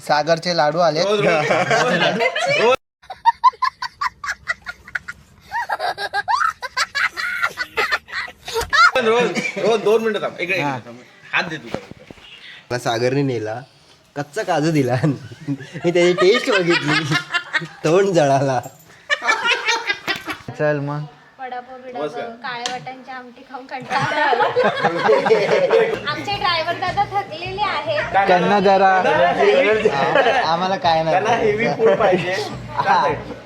सागरचे लाडू आले. रोज 2 मिनिटं थांब. इकडे हात दे तुझा. मला सागरने नेला, कच्चा काजू दिला, मी त्याची टेस्ट बघितली, तोंड जळाला. चल मग काळ्या वाटांची आमटी खाऊन कंटाळा आमचे ड्रायव्हर दादा थकलेले आहेत. त्यांना जरा आम्हाला काय नाही,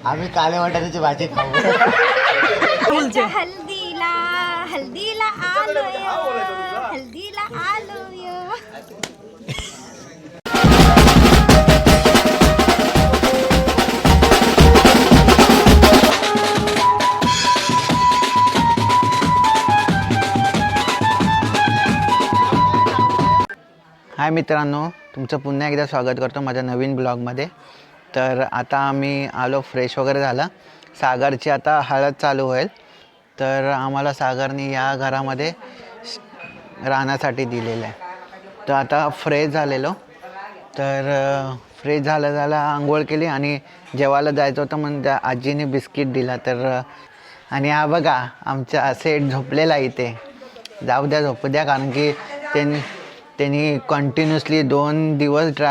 आम्ही काळ्या वाटाण्याची भाजी खाऊ. हल्दीला आलोय, हल्दीला आलोय. हाय मित्रांनो, तुमचं पुन्हा एकदा स्वागत करतो माझ्या नवीन ब्लॉगमध्ये. तर आता आम्ही आलो, फ्रेश वगैरे झालं. सागरची आता हळद चालू होईल, तर आम्हाला सागरने या घरामध्ये राहण्यासाठी दिलेलं आहे. तर आता फ्रेश झालेलो, तर फ्रेश झालं आंघोळ केली आणि जेवायला जायचं होतं म्हणून त्या आजीने बिस्किट दिला. तर आणि हा बघा आमचा सेट झोपलेला इथे. जाऊ द्या, झोपू द्या, कारण की त्यांनी कंटिन्युअसली 2 दिवस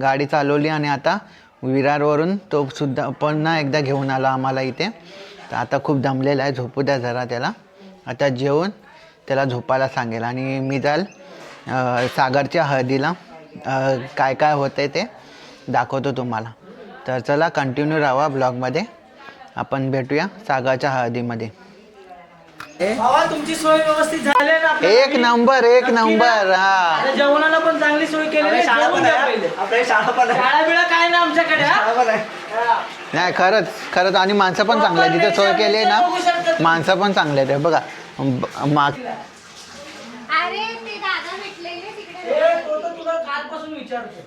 गाडी चालवली आणि आता विरारवरून तो सुद्धा पुन्हा एकदा घेऊन आला आम्हाला इथे. तर आता खूप दमलेला आहे, झोपू द्या जरा त्याला. आता जेवून त्याला झोपायला सांगेल आणि मी जाईल सागरच्या हळदीला. काय काय होतं आहे ते दाखवतो तुम्हाला. तर चला कंटिन्यू राहा ब्लॉगमध्ये. आपण भेटूया सागरच्या हळदीमध्ये. तुमची सोय व्यवस्थित झाली ना? एक नंबर हा. जेवणाला पण चांगली सोय केली. शाळा बिळा काय ना आमच्याकडे. नाही खरंच आणि माणसं पण चांगले आहेत तिथे. सोय केली आहे ना, माणसं पण चांगले आहेत. बघा अरे ते दादा भेटलेले तिकडे. तुला कालपासून विचारतो.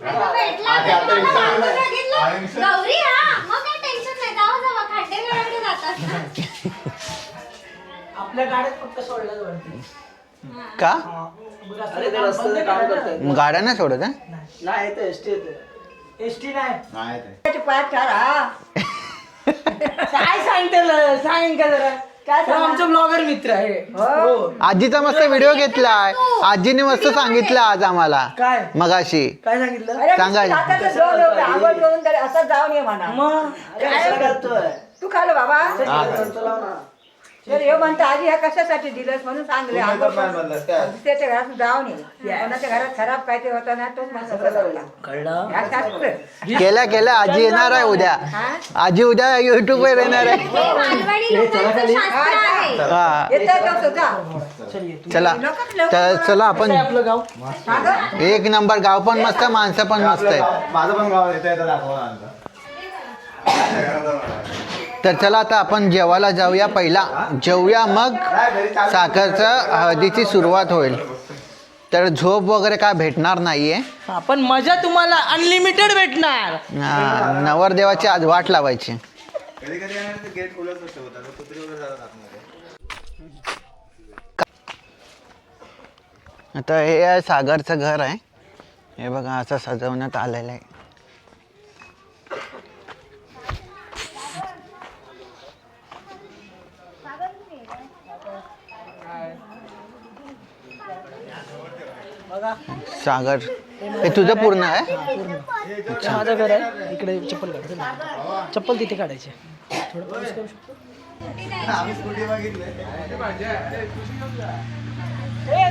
गौरी हा, मग काय टेन्शन नाही. जावा खड्डे वेळेकडे जातात. आपल्या गाड्यात फक्त सोडलं वरती. का काम करतात. गाड्या नाही सोडत आहे? नाही येते एसटी नाही. काय सांग का जरा. काय आमचा ब्लॉगर मित्र आहे. आजीचा मस्त व्हिडिओ घेतलाय. आजीने मस्त सांगितलं आज आम्हाला. काय मगाशी काय सांगितलं? सांगा. असं जाऊन ये म्हणा. मग काय करतोय तू खाल बाबा. तर हे म्हणतो आधी ह्या कशासाठी दिलंस म्हणून सांगले. त्याच्या घरात जाऊन ये. कोणाच्या घरात खराब काय ते होता ना, तोच कळलं. केल्या आजी येणार आहे उद्या. आजी उद्या युट्यूब वर येणार आहे. मालवणी लोकांचं शास्त्र आहे. हा चला. तर चला आपण. आपलं गाव एक नंबर, गाव पण मस्त, माणसं पण मस्त आहेत. माझं पण गाव येतं. तर चला आता आपण जेवायला जाऊया. पहिला जेवूया, मग साखरचं हळदीची सुरुवात होईल. तर झोप वगैरे काय भेटणार नाहीये. पण मजा तुम्हाला अनलिमिटेड भेटणार. नवरदेवाची आज वाट लावायची. आता हे आहे सागरचं घर आहे. हे बघा असं सजवण्यात आलेलं आहे. सागर हे तुझं पूर्ण आहे? माझं घर आहे इकडे. चप्पल तिथे काढायची.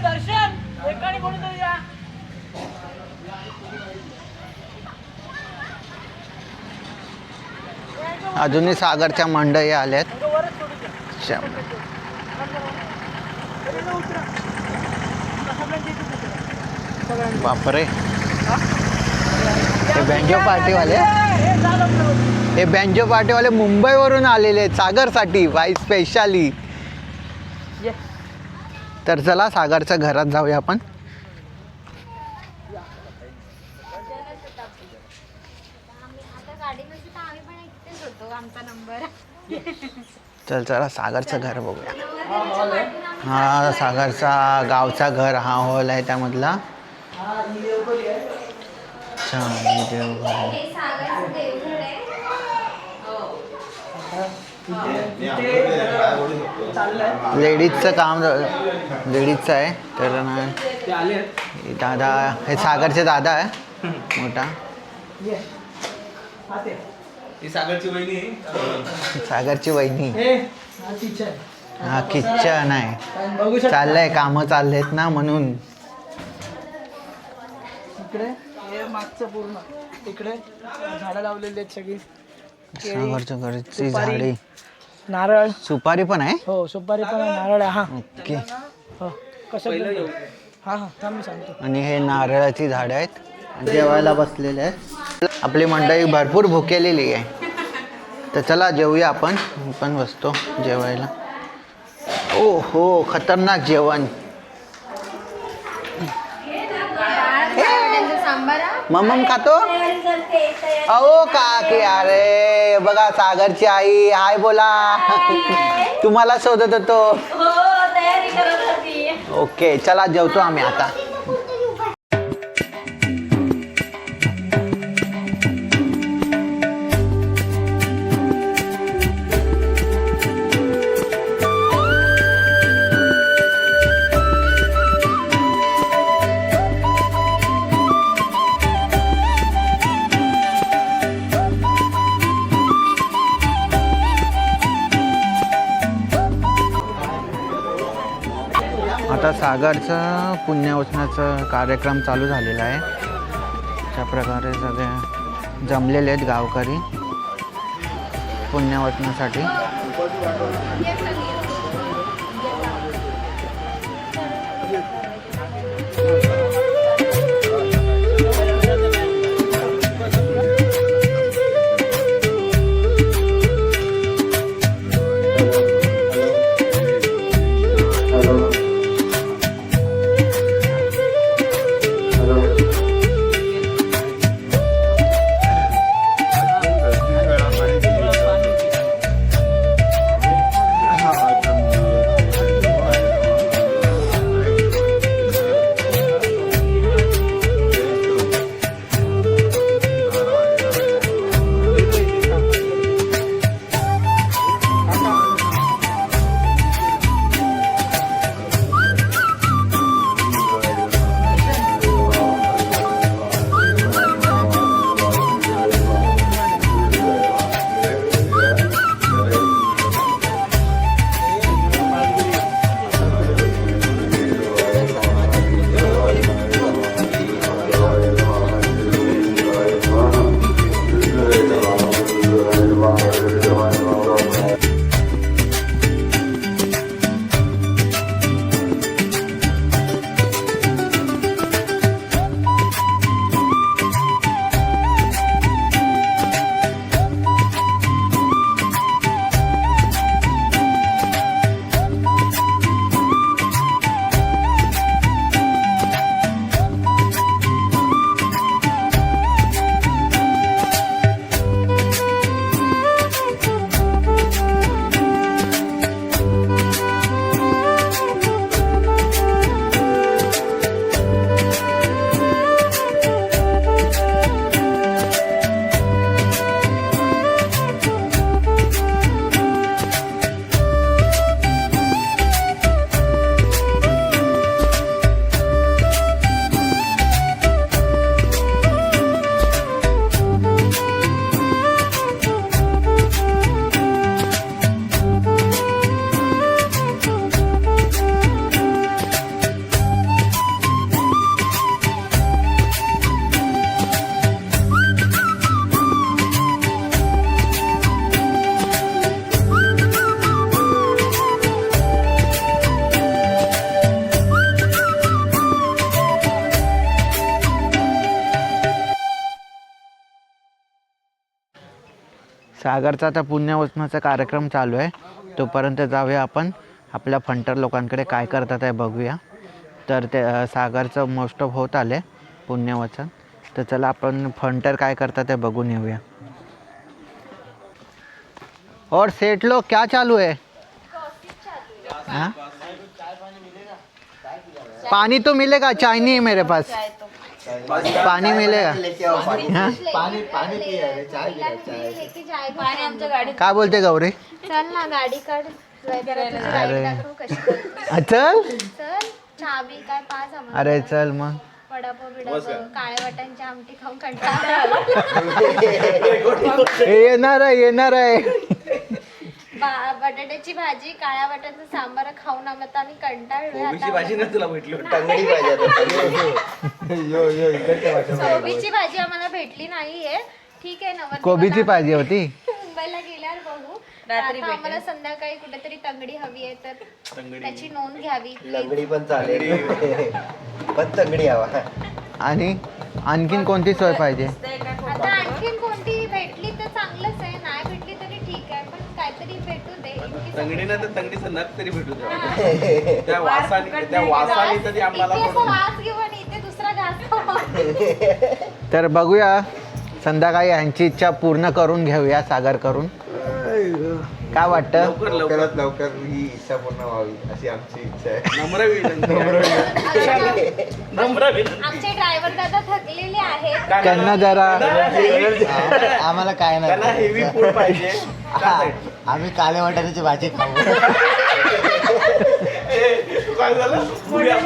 दर्शन अजूनही सागरच्या मंडई आल्यात. बापरे, हे बँजो पार्टीवाले मुंबईवरून आलेले आहेत सागरसाठी, बाई स्पेशली. तर चला सागरच्या घरात जाऊया आपण. चल चला सागरचं घर बघूया. हा सागरचा गावचा घर हा हॉल आहे त्यामधला. अच्छा हे देवघर आहे. हे सागरचं देवघर आहे. लेडीजचं काम लेडीजचं आहे तर ना ते आले हे दादा हे सागरचे दादा आहे मोठा. ही सागरची वहिनी आहे. सागरची वहिनी हा टीचर हा किचन आहे. बघू शकता चाललंय कामं चाललेत ना म्हणून. इकडे हे मागचं पूर्ण इकडे झाडं लावलेली आहेत सगळी. सागरच्या घरची सुपारी. झाडे नारळ सुपारी पण आहे. हो सुपारी पण आहे, नारळ आहे. हा ओके. हो कसं हा हा थांब मी सांगतो. आणि हे नारळाची झाडं आहेत. जेवायला बसलेले आहेत. आपली मंडळी भरपूर भुकेलेली आहे तर चला जेवूया आपण. मी पण बसतो जेवायला. ओ हो खतरनाक जेवण. सांबारा मम्मम खातो. तयारी करते तयारी. अहो काकी अरे बघा सागरची आई हाय बोला. तुम्हाला शोधत होतो. हो तयारी करत होती. ओके चला जेवतो आम्ही आता. आता सागरचं पुण्यवचनाचं कार्यक्रम चालू झालेला आहे. अशा प्रकारे सगळे जमलेले आहेत गावकरी पुण्यवचनासाठी. सागरचा आता पुण्यवचनाचा कार्यक्रम चालू आहे. तोपर्यंत जाऊया आपण आपल्या फंटर लोकांकडे काय करतात आहे बघूया. तर ते सागरचं मोस्ट ऑफ होत आले पुण्यवचन. तर चला आपण फंटर काय करतात आहे बघून येऊया. और सेठ लोग क्या चालू है? हाँ? पानी तो मिलेगा, चाय नहीं है मेरे पास. पाणी मिळेगा हाँ? पाणी आमच्या गाडीत. काय बोलते गौरी चल ना गाडी काढ. अरे. कशी करते. चल चल चाबी काय पाच आम्हाला. अरे चल मग वडापाव बिडापाव काळ्या वाटांची आमटी खाऊन कंटाळा आला. येणार आहे बटाट्याची भाजी काळ्या वाटांचं सांबार खाऊन आम्हाला आम्ही कंटाळलोय कोबीची आता. भाजी ना तुला भेटली टंगडी पाहिजे कोबीची भाजी आम्हाला भेटली नाहीये. ठीक आहे ना. कोबीची भाजी होती मुंबईला गेल्यावर बघू. आता आम्हाला संध्याकाळी कुठेतरी तंगडी हवी आहे तर त्याची नोंद घ्यावी. लंगडी पण चालेल पण तंगडी हवा. आणि आणखीन कोणती सोय पाहिजे आता आणखीन कोणती भेटली तर चांगलंच आहे. नाही भेटली तरी ठीक आहे पण काहीतरी भेटू दे. तंगडी ना तर तंगडीचं नख तरी भेटू द्या. त्या वासाने तरी आम्हाला इथे असं वास घेऊ आणि इथे दुसरा घास खाऊ. तर बघूया संध्याकाळी यांची इच्छा पूर्ण करून घेऊया सागर करून काय वाटतं लवकर लवकर लवकर ही इच्छा पूर्ण व्हावी अशी आमची इच्छा आहे. नम्र विनंती. नम्र विनंती. आमचे ड्रायव्हर दादा थकलेले आहेत. त्यांना जरा आम्हाला काय त्यांना हेवी फूड पाहिजे. आम्ही काले वाटाण्याची भाजी खाऊ. काय झालं पुऱ्या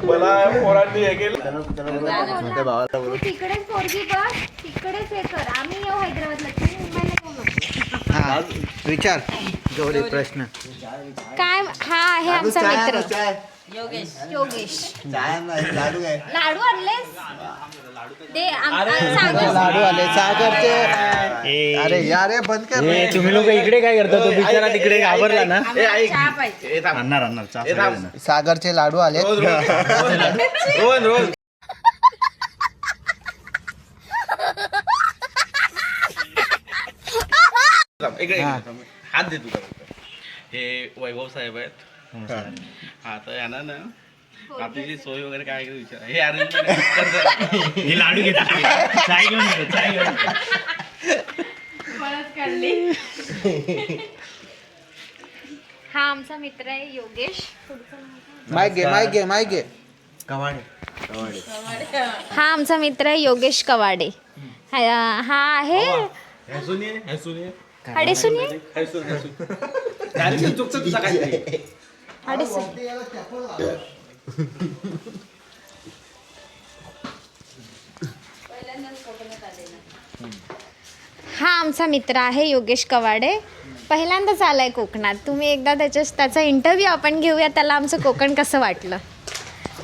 मला पोरांनी हे केलं. तू तिकडेच पोरगी बघ तिकडेच हे कर. आम्ही येऊ हैदराबादला. तू मुंबईला येऊ नको. हा विचार गौरी प्रश्न काय हा आहे आमचा मित्र योगेश. लाडू काय लाडू आणलेस दे सागर. लाडू आले सागरचे अरे यार हे बंद कर रे. तुम्ही लोक इकडे काय करता तो बिचारा तिकडे घाबरला ना ए, ऐक. ए, थांब. ए, थांब. सागरचे लाडू आले रोहन इकडे हात दे तुला. हे वैभव साहेब आहेत. हा तर यांना ना आपली सोय वगैरे काय विचार हे अरेंजमेंट हे लाडू घेतात चाय घेऊन येतो, चाय घेऊन येतो. हा आमचा मित्र आहे योगेश. माईक घे हा आमचा मित्र आहे योगेश कवाडे. हा आहे हडेसुनी हा आमचा मित्र आहे योगेश कवाडे. पहिल्यांदाच आलाय कोकणात. तुम्ही एकदा त्याचा इंटरव्ह्यू आपण घेऊया. त्याला आमचं कोकण कसं वाटलं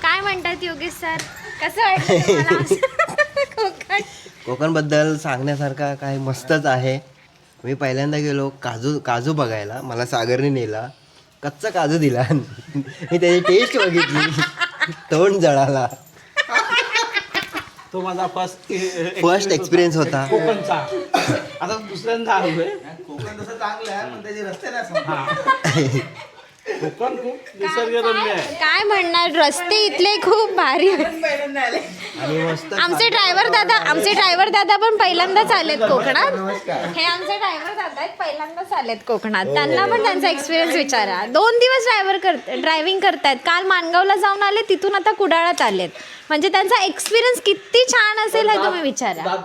काय म्हणतात योगेश सर कसं वाटलं तुम्हाला आमचं कोकण? कोकणबद्दल सांगण्यासारखा काय मस्तच आहे. मी पहिल्यांदा गेलो काजू बघायला. मला सागरने नेला. कच्चा काजू दिला. मी त्याची टेस्ट बघितली. तोंड जळाला. तो माझा फर्स्ट एक्सपिरियन्स होता. कोकणचा. आता दुसऱ्यांदा आलोय. कोकण तसं चांगलं आहे पण त्याचे रस्ते नाही समजत. कोकण खूप निसर्गरम्य आहे. काय म्हणणार रस्ते इथले खूप भारी. आणि मस्त आमचे ड्रायव्हर दादा पण पहिल्यांदाच आलेत कोकणात. हे आमचे ड्रायव्हर दादा आहेत पहिल्यांदाच आलेत कोकणात. त्यांना पण त्यांचा एक्सपिरियन्स विचारा. 2 दिवस ड्रायव्हिंग करतायत. काल माणगावला जाऊन आले तिथून आता कुडाळात आलेत. म्हणजे त्यांचा एक्सपिरियन्स किती छान असेल हे तुम्ही विचारा.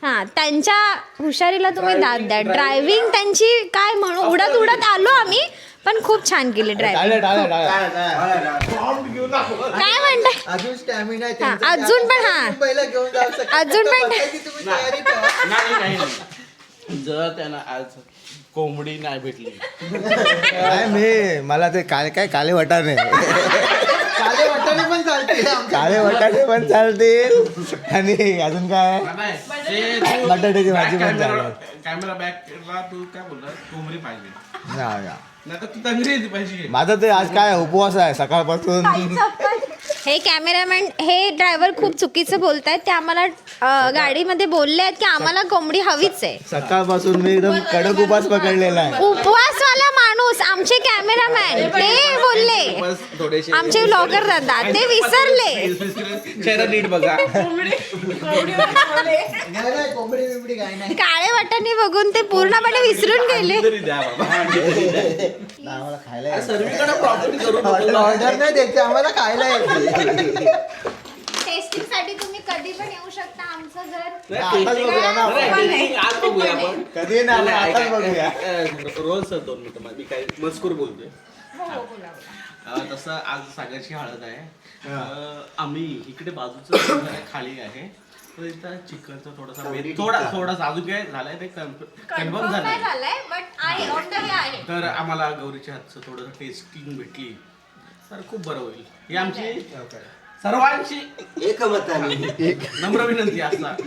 हा त्यांच्या हुशारीला तुम्ही दाद द्या. ड्रायव्हिंग त्यांची काय म्हणू उडत आलो आम्ही पण खूप छान केली ड्रायव्हिंग. काय म्हणताय अजून स्टॅमिना अजून पण पहिला घेऊन जाऊ अजून पण नाही जर त्यांना आज कोंबडी नाही भेटली मला ते काय काले वाटाणे काले वाटाणे पण चालते काळे वाटाणे पण चालतील. आणि अजून काय बटाट्याची भाजी पण चालेल. कॅमेरा बॅकला तू काय बोलला कोंबडी पाहिजे नाही तर तू तंगडी पाहिजे. माझा ते आज काय उपवास आहे सकाळपासून. हे कॅमेरामॅन हे ड्रायव्हर खूप चुकीचं बोलतायत. ते आम्हाला गाडीमध्ये बोलले आहेत की आम्हाला कोंबडी हवीच आहे. सकाळपासून मी एकदम कडक उपवास पकडलेला आहे. उपवासवाला माणूस आमचे कॅमेरामॅन ते बोलले. थोडेसे आमचे ब्लॉगर दादा ते विसरले. चेहरा नीट बघा. कोंबडी बिबडी काय नाही काळे वाटाणे बघून ते पूर्णपणे विसरून गेले. तरी द्या बाबा. आम्हाला खायला येते. सर्वीकडे प्रॉपर्टी करू नको. ऑर्डर नाही द्यायची, आम्हाला खायला येते. टेस्टिंग साठी तुम्ही कधी पण येऊ शकता आमचं घर आताच बघूया ना आपण. आज बघूया आपण. कधी नाही, आपण आताच बघूया. रोल सर 2 मिनिटं मी काय मजकूर बोलतोय. हो हो बोला बोला. तसं आज सागरची हळद आहे. आम्ही इकडे बाजूचं घर आहे, खाली आहे. तर इथं चिकनचा थोडासा अजून काय झालंय ते कन्फर्म कन्फर्म नाही झालंय. झालंय बट आहे ऑन द वे आहे. तर आम्हाला गौरीच्या हातचं थोडंसं टेस्टिंग भेटली तर खूप बरं होईल. ही आमची सर्वांची एकमताने नम्र विनंती असणार.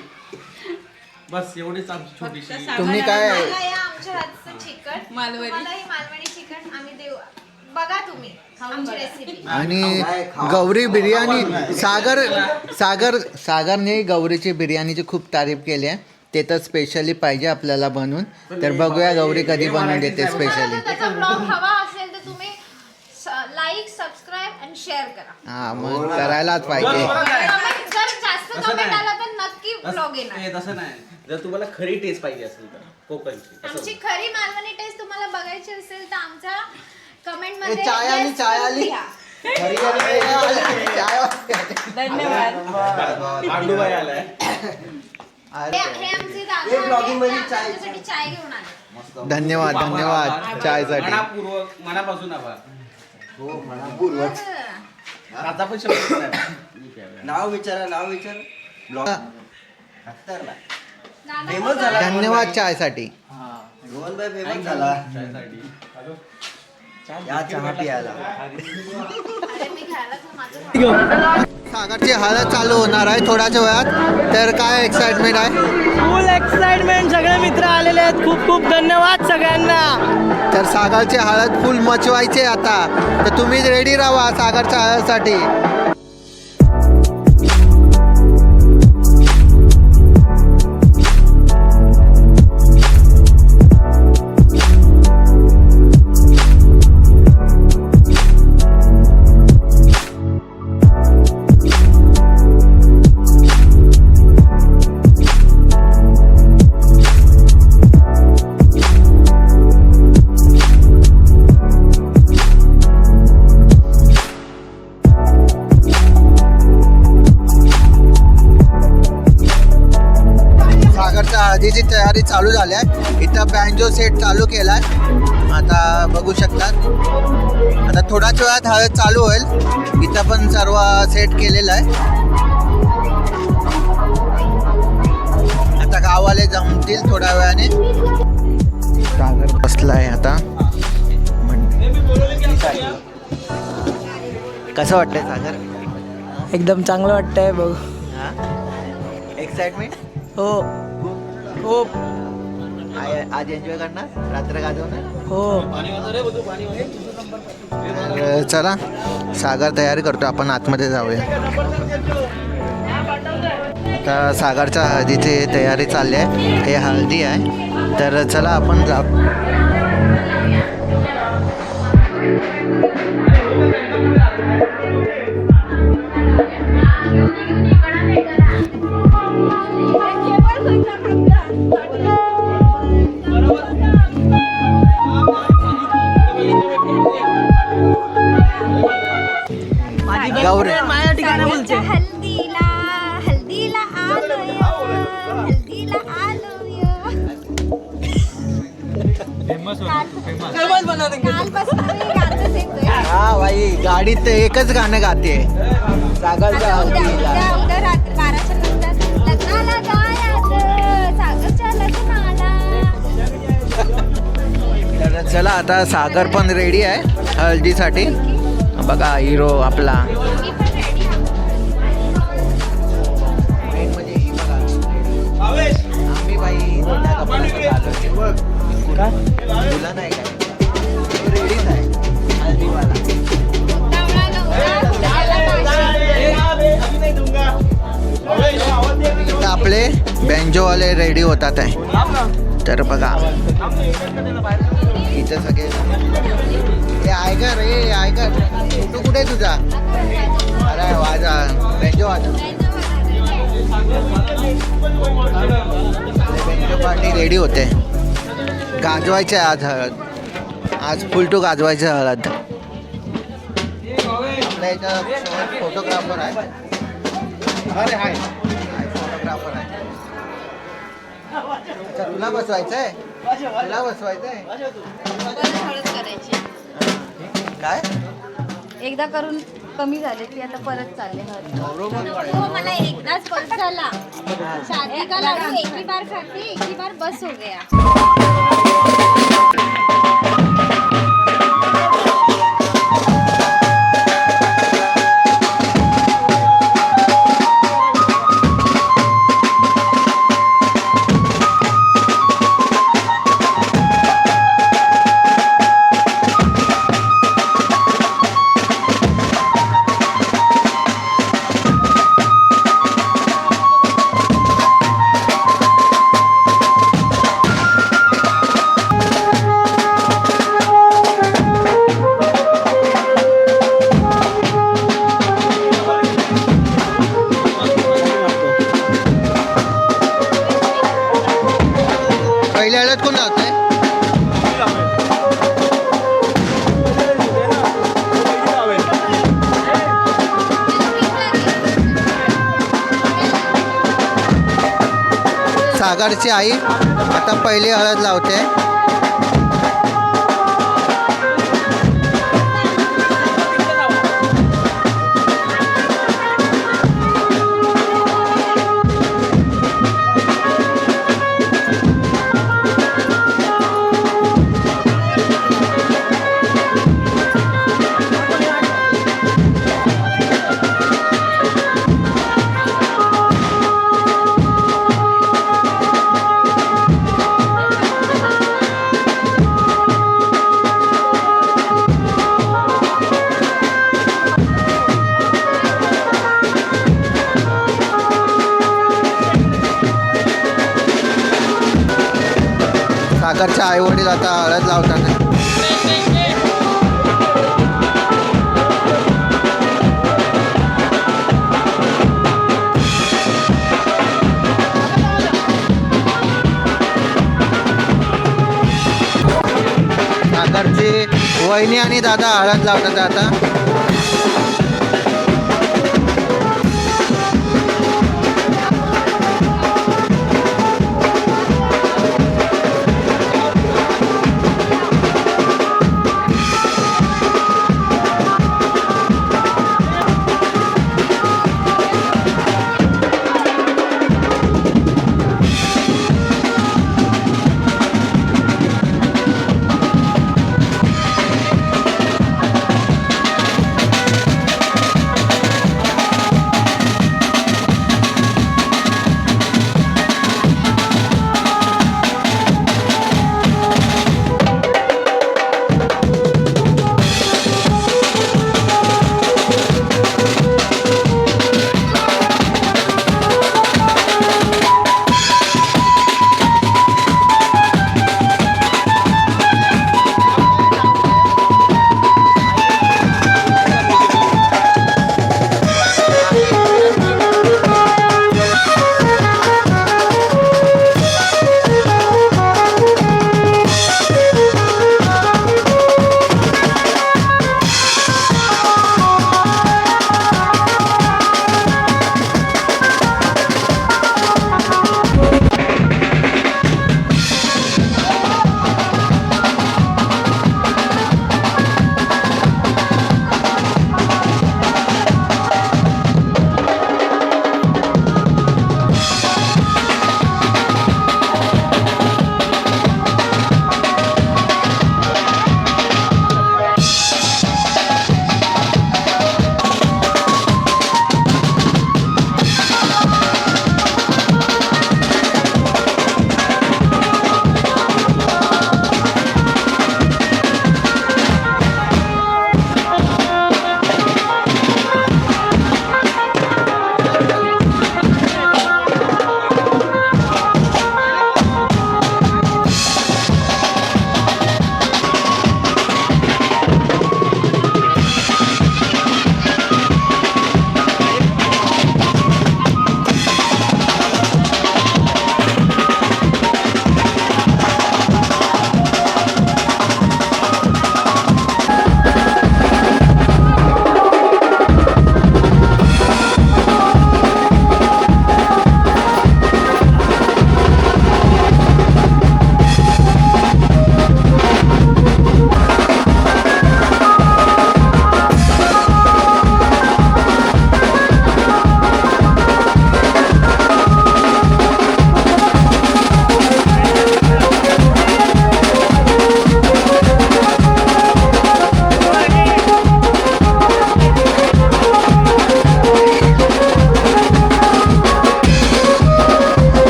बस एवढीच आमची छोटीशी. तुम्ही काय मला या आमच्या हातचं चिकन मालवणी चिकन आम्ही देऊ. बघा तुम्ही आमची रेसिपी. आणि गौरी बिर्याणी सागरने गौरीची बिर्याणीची खूप तारीफ केली आहे. ते तर स्पेशली पाहिजे आपल्याला बनवून. तर बघूया गौरी कधी बनवून देते स्पेशली. त्याचा ब्लॉग हवा असेल तर तुम्ही लाईक सबस्क्राईब आणि शेअर करा. हा मग करायलाच पाहिजे. Comment जर जास्त कमेंट आला तर नक्की ब्लॉग येणार. तसं नाही, जर तुम्हाला खरी टेस्ट पाहिजे असेल तर कोकणची तसं. आमची खरी मालवणी टेस्ट तुम्हाला बघायची असेल तर आमच्या कमेंट मध्ये चाय आली, yes चाय आली. लिहा. पांडुबाई आलाय. हे आमचे हे vlogging मध्ये दादा चाय. आमच्यासाठी चाय घेऊन आले. धन्यवाद चायसाठी. मनापूर्वक मनापासून आभार. हो मनापूर्वक. आता पण शब्द नाही. नाव विचार ब्लॉग दादा फेमस झाला. धन्यवाद चायसाठी. रोहन भाई फेमस झाला या चहा प्यायला. अरे मी घ्यायला तर माझं सागरची हळद चालू होणार आहे थोड्याच वेळात. तर काय एक्साइटमेंट आहे. फुल एक्साइटमेंट. सगळे मित्र आलेले आहेत. खूप खूप धन्यवाद सगळ्यांना. तर सागरची हळद फुल मचवायचे आता. तर तुम्ही रेडी राहा सागरच्या हळदसाठी. सागरच्या हळदीची तयारी चालू झाली आहे. इथं बँजो सेट चालू केलाय. आता बघू शकतात. आता थोड्याच वेळात हळद चालू होईल. इथं पण सर्व सेट केलेलं आहे. आता गावाले जमतील थोड्या वेळाने. सागर बसलाय आता. कसं वाटतंय सागर. एकदम चांगलं वाटतंय बघ. एक्साइटमेंट हो हो आज एन्जॉय करणार रात्र गाजवणार. हो. तर चला सागर तयारी करतो. आपण आतमध्ये जाऊया. आता सागरच्या हळदीची तयारी चालली आहे. हे हळदी आहे. तर चला आपण जाऊ. गौरी माझ्या ठिकाणी बोलते. हल्दीला हल्दीला आलोय हल्दीला आलोय. कालपासून मी गातच येतोय. हा भाई गाडीत एकच गाणं गाते सागरच्या आता उद्या हळदीला. उद्या उद्या रात्री 12च्या नंतर लग्नाला जायचं सागरच्या लग्नाला. तर चला आता सागर पण रेडी आहे हळदीसाठी. बघा हिरो आपला. मी पण रेडी आहे. म्हणजे ही बघा. आम्ही बाई जुन्या कपड्यात आलोय. तुला नाही काय रेडीच आहे हळदीवाला. नवरा नवरा पुण्याला इथं आपले बँजोवाले रेडी होतात आहे. तर बघा इथं सगळे हे ऐका रे ऐका. फोटो कुठे आहे तुझा. अरे वाजा बँजो वाजा. बँजो पार्टी रेडी होते. गाजवायचे आज हळद. आज फुलटू गाजवायचं हळद. आपल्या इथं फोटोग्राफर आहे. अरे हाय फोटोग्राफर आहे. अच्छा, तुला बसवायचंय? तुला बसवायचंय काय? एकदा करून कमी झाले की आता परत चालले. हो, मला एकदाच बस झाला. शादी का लाडू एक ही बार खाते, एक ही बार बस हो गया. पहिल्या हळद कोण लावतंय? सागरची आई आता पहिली हळद लावते. सागरच्या आई वडील आता हळद लावतात. सागरची वहिनी आणि दादा हळद लावतात आता.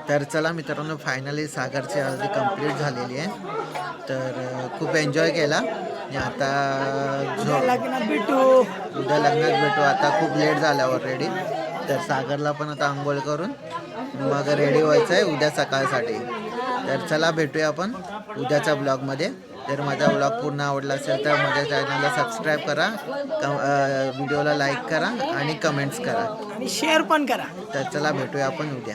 तर चला मित्रांनो, फायनली सागरची अर्धी कंप्लीट झालेली आहे. तर खूप एन्जॉय केला आणि आता उद्या लग्नात भेटू. आता खूप लेट झाला ऑलरेडी. तर सागरला पण आता आंघोळ करून मग रेडी व्हायचं आहे उद्या सकाळसाठी. तर चला भेटूया आपण उद्याच्या ब्लॉगमध्ये. जर माझा ब्लॉग पूर्ण आवडला असेल तर माझ्या चॅनलला सबस्क्राईब करा, व्हिडिओला लाईक करा आणि कमेंट्स करा आणि शेअर पण करा. तर चला भेटूया आपण उद्या.